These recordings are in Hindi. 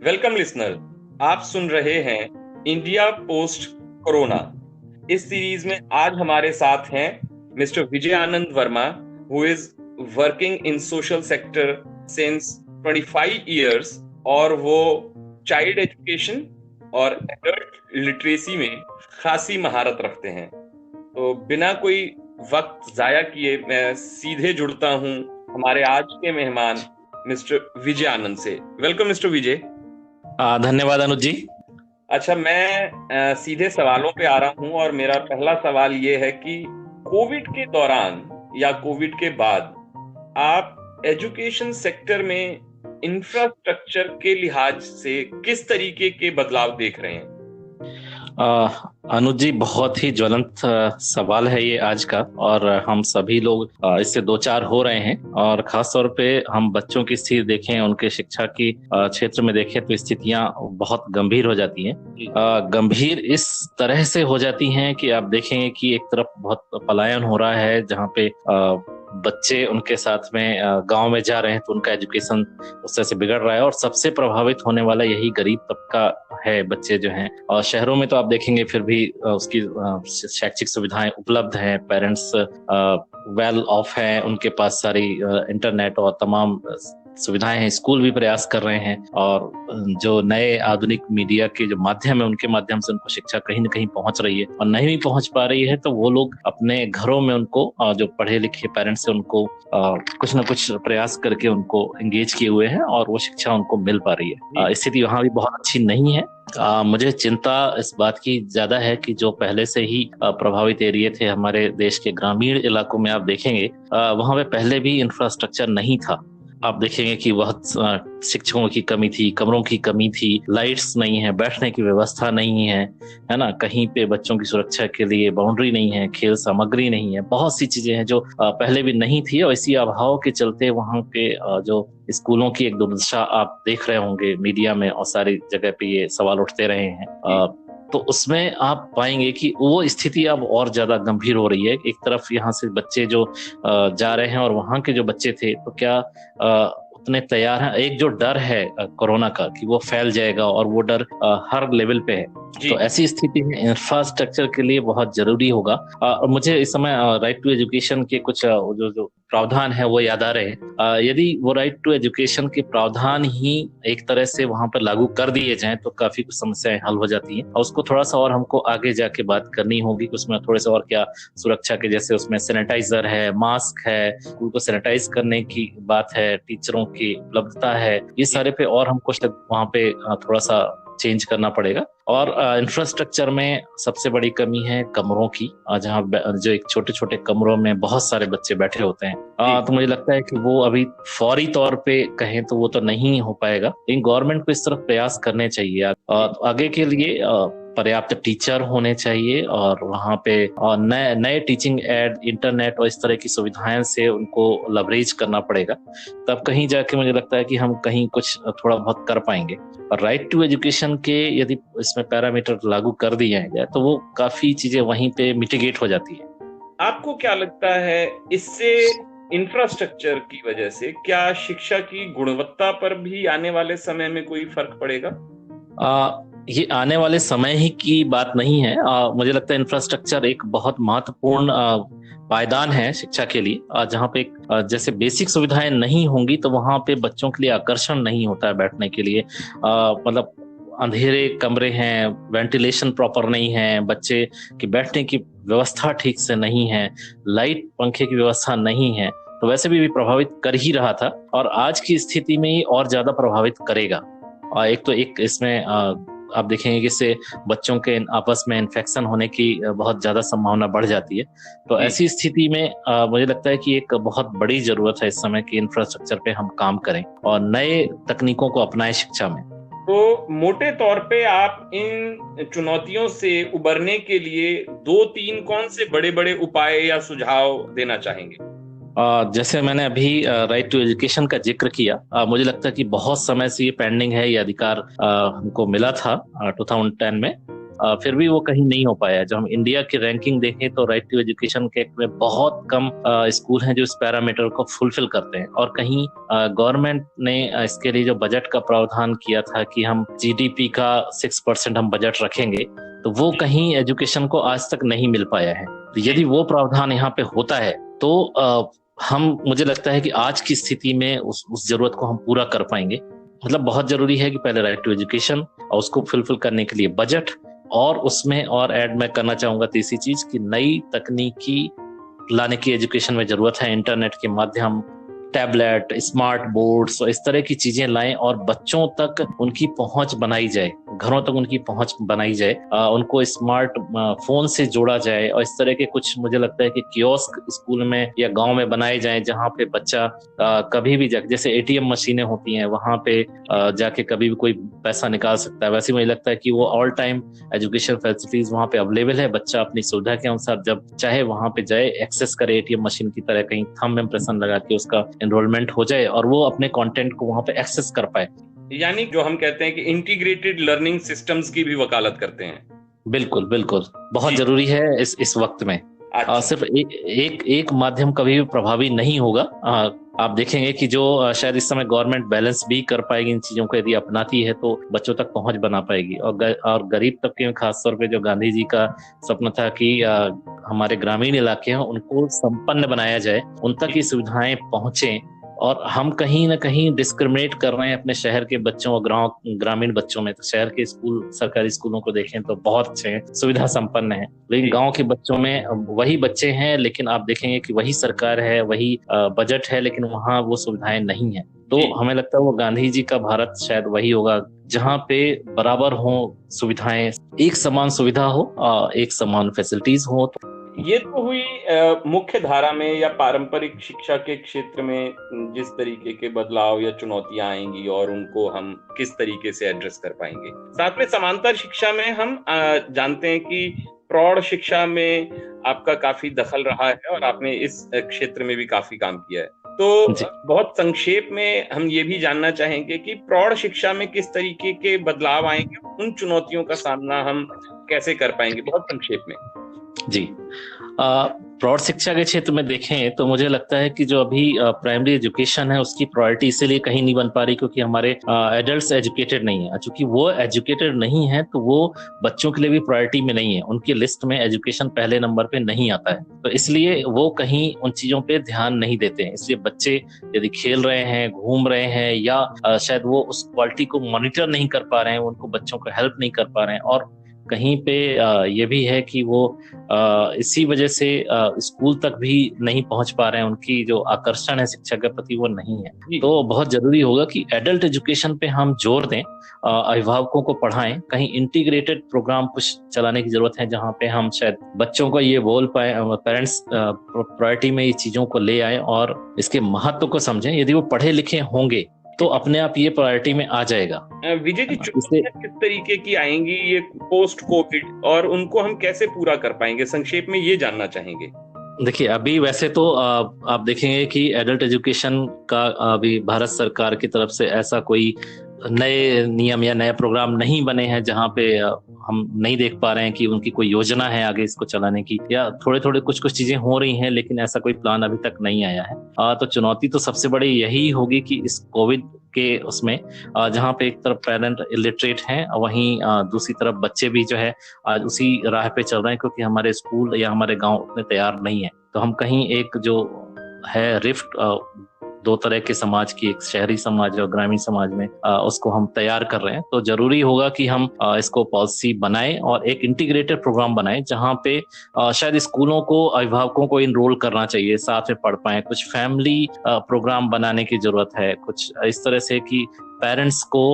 Welcome listener. आप सुन रहे हैं इंडिया पोस्ट कोरोना। इस सीरीज में आज हमारे साथ हैं mister Vijay Anand Verma, who is working in social sector since 25 years, और वो चाइल्ड एजुकेशन और एडल्ट लिटरेसी में खासी महारत रखते हैं। तो बिना कोई वक्त जाया किए मैं सीधे जुड़ता हूं हमारे आज के मेहमान मिस्टर विजय आनंद से। वेलकम मिस्टर विजय। धन्यवाद अनुज जी। अच्छा, मैं सीधे सवालों पे आ रहा हूं और मेरा पहला सवाल ये है कि कोविड के दौरान या कोविड के बाद आप एजुकेशन सेक्टर में इंफ्रास्ट्रक्चर के लिहाज से किस तरीके के बदलाव देख रहे हैं? अनुज जी, बहुत ही ज्वलंत सवाल है ये आज का। और हम सभी लोग इससे दो चार हो रहे हैं। और खास तौर पे हम बच्चों की स्थिति देखें, उनके शिक्षा की क्षेत्र में देखें तो स्थितियां बहुत गंभीर हो जाती हैं। गंभीर इस तरह से हो जाती हैं कि आप देखेंगे कि एक तरफ बहुत पलायन हो रहा है, जहाँ पे बच्चे उनके साथ में गांव में जा रहे हैं तो उनका एजुकेशन उस तरह से बिगड़ रहा है। और सबसे प्रभावित होने वाला यही गरीब तबका है, बच्चे जो हैं। और शहरों में तो आप देखेंगे फिर भी उसकी शैक्षिक सुविधाएं उपलब्ध हैं, पेरेंट्स वेल ऑफ हैं, उनके पास सारी इंटरनेट और तमाम सुविधाएं हैं, स्कूल भी प्रयास कर रहे हैं। और जो नए आधुनिक मीडिया के जो माध्यम है, उनके माध्यम से उनको शिक्षा कहीं ना कहीं पहुंच रही है। और नहीं भी पहुंच पा रही है तो वो लोग अपने घरों में उनको जो पढ़े लिखे पेरेंट्स है उनको कुछ ना कुछ प्रयास करके उनको एंगेज किए हुए हैं और वो शिक्षा उनको मिल पा रही है। स्थिति वहां भी बहुत अच्छी नहीं है। मुझे चिंता इस बात की ज्यादा है कि जो पहले से ही प्रभावित एरिया थे हमारे देश के ग्रामीण इलाकों में, आप देखेंगे वहां पे पहले भी इंफ्रास्ट्रक्चर नहीं था। आप देखेंगे कि बहुत शिक्षकों की कमी थी, कमरों की कमी थी, लाइट्स नहीं है, बैठने की व्यवस्था नहीं है ना, कहीं पे बच्चों की सुरक्षा के लिए बाउंड्री नहीं है, खेल सामग्री नहीं है, बहुत सी चीजें हैं जो पहले भी नहीं थी। और इसी अभाव के चलते वहाँ के जो स्कूलों की एक दुर्दशा आप देख रहे होंगे मीडिया में, और सारी जगह पे ये सवाल उठते रहे हैं। तो उसमें आप पाएंगे कि वो स्थिति अब और ज्यादा गंभीर हो रही है। एक तरफ यहाँ से बच्चे जो जा रहे हैं और वहाँ के जो बच्चे थे तो क्या उतने तैयार हैं। एक जो डर है कोरोना का कि वो फैल जाएगा, और वो डर हर लेवल पे है। तो ऐसी स्थिति में इंफ्रास्ट्रक्चर के लिए बहुत जरूरी होगा। और मुझे इस समय राइट टू एजुकेशन के कुछ जो प्रावधान है वो याद आ रहे हैं। यदि वो राइट टू एजुकेशन के प्रावधान ही एक तरह से वहां पर लागू कर दिए जाएं तो काफी कुछ समस्याएं हल हो जाती हैं। और उसको थोड़ा सा और हमको आगे जाके बात करनी होगी कि उसमें थोड़े से और क्या सुरक्षा के, जैसे उसमें सैनिटाइजर है, मास्क है, स्कूल को सैनिटाइज करने की बात है, टीचरों की उपलब्धता है, ये सारे पे और हमको शायद वहां पे थोड़ा सा चेंज करना पड़ेगा। और इंफ्रास्ट्रक्चर में सबसे बड़ी कमी है कमरों की, जहाँ जो एक छोटे छोटे कमरों में बहुत सारे बच्चे बैठे होते हैं। तो मुझे लगता है कि वो अभी फौरी तौर पे कहें तो वो तो नहीं हो पाएगा, लेकिन गवर्नमेंट को इस तरफ प्रयास करने चाहिए। आगे के लिए पर्याप्त टीचर होने चाहिए, और वहाँ पे नए नए टीचिंग एड, इंटरनेट और इस तरह की सुविधाएं से उनको लवरेज करना पड़ेगा। तब कहीं जाके मुझे लगता है कि हम कहीं कुछ थोड़ा बहुत कर पाएंगे। और राइट टू एजुकेशन के यदि इसमें पैरामीटर लागू कर दिए जाए तो वो काफी चीजें वहीं पे मिटिगेट हो जाती है। आपको क्या लगता है, इससे इंफ्रास्ट्रक्चर की वजह से क्या शिक्षा की गुणवत्ता पर भी आने वाले समय में कोई फर्क पड़ेगा? ये आने वाले समय ही की बात नहीं है। मुझे लगता है इंफ्रास्ट्रक्चर एक बहुत महत्वपूर्ण पायदान है शिक्षा के लिए। जहाँ पे जैसे बेसिक सुविधाएं नहीं होंगी तो वहाँ पे बच्चों के लिए आकर्षण नहीं होता है बैठने के लिए। मतलब अंधेरे कमरे हैं, वेंटिलेशन प्रॉपर नहीं है, बच्चे की बैठने की व्यवस्था ठीक से नहीं है, लाइट पंखे की व्यवस्था नहीं है, तो वैसे भी प्रभावित कर ही रहा था। और आज की स्थिति में ही और ज्यादा प्रभावित करेगा। एक इसमें आप देखेंगे कि इससे बच्चों के आपस में इन्फेक्शन होने की बहुत ज्यादा संभावना बढ़ जाती है। तो ऐसी स्थिति में मुझे लगता है कि एक बहुत बड़ी जरूरत है इस समय कि इंफ्रास्ट्रक्चर पे हम काम करें और नए तकनीकों को अपनाएं शिक्षा में। तो मोटे तौर पे आप इन चुनौतियों से उबरने के लिए 2-3 कौन से बड़े बड़े उपाय या सुझाव देना चाहेंगे? जैसे मैंने अभी राइट टू एजुकेशन का जिक्र किया, मुझे लगता है कि बहुत समय से ये पेंडिंग है। ये अधिकार हमको मिला था 2010 में। फिर भी वो कहीं नहीं हो पाया। जब हम इंडिया की रैंकिंग देखें तो राइट टू एजुकेशन के में बहुत कम स्कूल हैं जो इस पैरामीटर को फुलफिल करते हैं, और कहीं गवर्नमेंट ने इसके लिए जो बजट का प्रावधान किया था कि हम जीडीपी का 6% हम बजट रखेंगे, तो वो कहीं एजुकेशन को आज तक नहीं मिल पाया है। तो यदि वो प्रावधान यहाँ पे होता है तो मुझे लगता है कि आज की स्थिति में उस जरूरत को हम पूरा कर पाएंगे। मतलब बहुत जरूरी है कि पहले राइट टू एजुकेशन और उसको फुलफिल करने के लिए बजट, और उसमें और ऐड मैं करना चाहूंगा तीसरी चीज कि नई तकनीकी लाने की एजुकेशन में जरूरत है। इंटरनेट के माध्यम, टैबलेट, स्मार्ट बोर्ड्स, इस तरह की चीजें लाएं और बच्चों तक उनकी पहुंच बनाई जाए, घरों तक उनकी पहुंच बनाई जाए, उनको स्मार्ट फोन से जोड़ा जाए, और इस तरह के कुछ मुझे लगता है कि कियोस्क स्कूल में या गांव में बनाए जाएं जहां पे बच्चा कभी भी जाके, जैसे एटीएम मशीनें होती हैं वहां पे जाके कभी भी कोई पैसा निकाल सकता है, वैसे मुझे लगता है कि वो ऑल टाइम एजुकेशन फैसिलिटीज वहां पे अवेलेबल है। बच्चा अपनी सुविधा के अनुसार जब चाहे वहां पे जाए, एक्सेस करे, एटीएम मशीन की तरह कहीं थंब इम्प्रेशन लगा के उसका एनरोलमेंट हो जाए और वो अपने कंटेंट को वहां पे एक्सेस कर पाए। यानी जो हम कहते हैं कि इंटीग्रेटेड लर्निंग सिस्टम्स की भी वकालत करते हैं। बिल्कुल बिल्कुल, बहुत जरूरी है इस वक्त में। सिर्फ एक माध्यम कभी भी प्रभावी नहीं होगा। आप देखेंगे कि जो शायद इस समय गवर्नमेंट बैलेंस भी कर पाएगी इन चीजों को, यदि अपनाती है तो बच्चों तक पहुंच बना पाएगी। और गरीब तबके में खासतौर पे जो गांधी जी का सपना था कि हमारे ग्रामीण इलाके हैं उनको संपन्न बनाया जाए, उन तक ये सुविधाएं पहुंचे, और हम कहीं ना कहीं डिस्क्रिमिनेट कर रहे हैं अपने शहर के बच्चों और ग्रामीण बच्चों में। तो शहर के स्कूल, सरकारी स्कूलों को देखें तो बहुत अच्छे हैं, सुविधा संपन्न है, लेकिन गांव के बच्चों में वही बच्चे हैं, लेकिन आप देखेंगे कि वही सरकार है, वही बजट है, लेकिन वहाँ वो सुविधाएं नहीं है। तो हमें लगता है वो गांधी जी का भारत शायद वही होगा जहाँ पे बराबर हो सुविधाएं, एक समान सुविधा हो, एक समान फैसिलिटीज हो। ये तो हुई मुख्य धारा में या पारंपरिक शिक्षा के क्षेत्र में जिस तरीके के बदलाव या चुनौतियां आएंगी और उनको हम किस तरीके से एड्रेस कर पाएंगे। साथ में समांतर शिक्षा में हम जानते हैं कि प्रौढ़ शिक्षा में आपका काफी दखल रहा है और आपने इस क्षेत्र में भी काफी काम किया है। तो बहुत संक्षेप में हम ये भी जानना चाहेंगे कि प्रौढ़ शिक्षा में किस तरीके के बदलाव आएंगे, उन चुनौतियों का सामना हम कैसे कर पाएंगे, बहुत संक्षेप में। जी, प्रौढ़ शिक्षा के क्षेत्र में देखें तो मुझे लगता है कि जो अभी प्राइमरी एजुकेशन है उसकी प्रायोरिटी इसीलिए कहीं नहीं बन पा रही क्योंकि हमारे एडल्ट्स एजुकेटेड नहीं है। चूंकि वो एजुकेटेड नहीं है तो वो बच्चों के लिए भी प्रायोरिटी में नहीं है, उनकी लिस्ट में एजुकेशन पहले नंबर पे नहीं आता है, तो इसलिए वो कहीं उन चीजों पे ध्यान नहीं देते हैं। इसलिए बच्चे यदि खेल रहे हैं, घूम रहे हैं, या शायद वो उस क्वालिटी को मॉनिटर नहीं कर पा रहे हैं, उनको बच्चों को हेल्प नहीं कर पा रहे हैं, और कहीं पे ये भी है कि वो इसी वजह से स्कूल तक भी नहीं पहुंच पा रहे हैं, उनकी जो आकर्षण है शिक्षा के प्रति वो नहीं है। तो बहुत जरूरी होगा कि एडल्ट एजुकेशन पे हम जोर दें, अभिभावकों को पढ़ाएं, कहीं इंटीग्रेटेड प्रोग्राम कुछ चलाने की जरूरत है जहाँ पे हम शायद बच्चों को ये बोल पाए, पेरेंट्स प्रायोरिटी में ये चीजों को ले आए और इसके महत्व को समझें। यदि वो पढ़े लिखे होंगे तो अपने आप ये प्रायोरिटी में आ जाएगा। विजय जी, चुनौतियां किस तरीके की आएंगी ये पोस्ट कोविड, और उनको हम कैसे पूरा कर पाएंगे, संक्षेप में ये जानना चाहेंगे। देखिए, अभी वैसे तो आप देखेंगे कि एडल्ट एजुकेशन का अभी भारत सरकार की तरफ से ऐसा कोई नए नियम या नए प्रोग्राम नहीं बने हैं जहाँ पे हम नहीं देख पा रहे हैं कि उनकी कोई योजना है आगे इसको चलाने की, या थोड़े थोड़े कुछ चीजें हो रही हैं लेकिन ऐसा कोई प्लान अभी तक नहीं आया है। तो चुनौती तो सबसे बड़ी यही होगी कि इस कोविड के उसमें जहाँ पे एक तरफ पेरेंट इलिटरेट हैं, वहीं दूसरी तरफ बच्चे भी जो है आज उसी राह पे चल रहे हैं क्योंकि हमारे स्कूल या हमारे गाँव उतने तैयार नहीं है। तो हम कहीं एक जो है रिफ्ट दो तरह के समाज की, एक शहरी समाज और ग्रामीण समाज में, उसको हम तैयार कर रहे हैं। तो जरूरी होगा कि हम इसको पॉलिसी बनाएं और एक इंटीग्रेटेड प्रोग्राम बनाएं जहां पे शायद स्कूलों को, अभिभावकों को इनरोल करना चाहिए, साथ में पढ़ पाएं। कुछ फैमिली प्रोग्राम बनाने की जरूरत है, कुछ इस तरह से कि पेरेंट्स को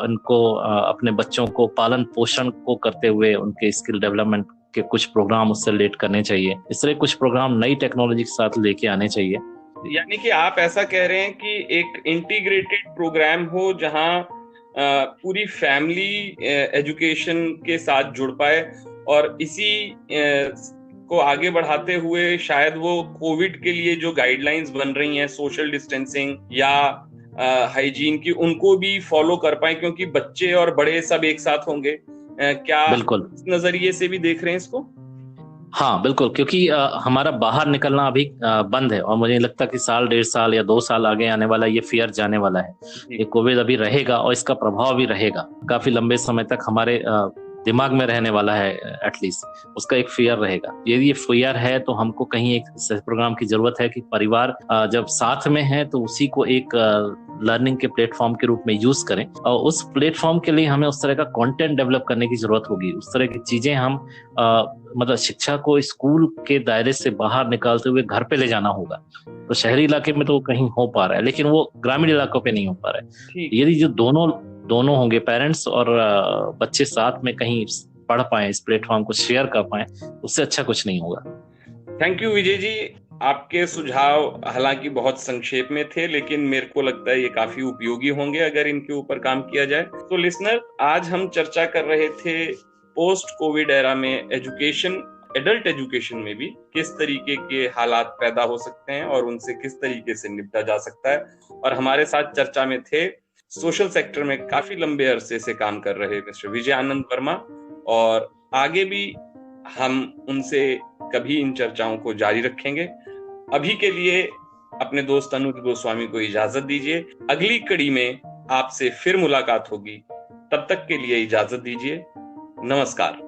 उनको अपने बच्चों को पालन पोषण को करते हुए उनके स्किल डेवलपमेंट के कुछ प्रोग्राम उससे रिलेट करने चाहिए। इस तरह कुछ प्रोग्राम नई टेक्नोलॉजी के साथ लेके आने चाहिए। यानी कि आप ऐसा कह रहे हैं कि एक इंटीग्रेटेड प्रोग्राम हो जहां पूरी फैमिली एजुकेशन के साथ जुड़ पाए, और इसी को आगे बढ़ाते हुए शायद वो कोविड के लिए जो गाइडलाइंस बन रही हैं, सोशल डिस्टेंसिंग या हाइजीन की, उनको भी फॉलो कर पाए, क्योंकि बच्चे और बड़े सब एक साथ होंगे। क्या बिल्कुल, इस नजरिए से भी देख रहे हैं इसको? हाँ बिल्कुल, क्योंकि हमारा बाहर निकलना अभी बंद है और मुझे नहीं लगता कि साल 1.5 साल या 2 साल आगे आने वाला ये फियर जाने वाला है। जी। ये कोविड अभी रहेगा और इसका प्रभाव भी रहेगा काफी लंबे समय तक हमारे दिमाग में रहने वाला है। एटलीस्ट उसका एक फियर रहेगा। यदि ये फियर है तो हमको कहीं एक प्रोग्राम की जरूरत है कि परिवार जब साथ में है तो उसी को एक लर्निंग के प्लेटफॉर्म के रूप में यूज करें, और उस प्लेटफॉर्म के लिए हमें उस तरह का कंटेंट डेवलप करने की जरूरत होगी। उस तरह की चीजें हम मतलब शिक्षा को स्कूल के दायरे से बाहर निकालते हुए घर पे ले जाना होगा। तो शहरी इलाके में तो कहीं हो पा रहा है, लेकिन वो ग्रामीण इलाकों पे नहीं हो पा रहा है। ठीक। यदि जो दोनों दोनों होंगे, पेरेंट्स और बच्चे साथ में कहीं पढ़ पाए, इस प्लेटफॉर्म को शेयर कर पाए, उससे अच्छा कुछ नहीं होगा। Thank you Vijay ji. आपके सुझाव हालांकि बहुत संक्षेप में थे, लेकिन मेरे को लगता है ये काफी उपयोगी होंगे अगर इनके ऊपर काम किया जाए। तो लिसनर, आज हम चर्चा कर रहे थे पोस्ट कोविड एरा में एजुकेशन, एडल्ट एजुकेशन में भी किस तरीके के हालात पैदा हो सकते हैं और उनसे किस तरीके से निपटा जा सकता है। और हमारे साथ चर्चा में थे सोशल सेक्टर में काफी लंबे अरसे से काम कर रहे मिस्टर विजय आनंद वर्मा, और आगे भी हम उनसे कभी इन चर्चाओं को जारी रखेंगे। अभी के लिए अपने दोस्त अनुज गोस्वामी को इजाजत दीजिए। अगली कड़ी में आपसे फिर मुलाकात होगी। तब तक के लिए इजाजत दीजिए। नमस्कार।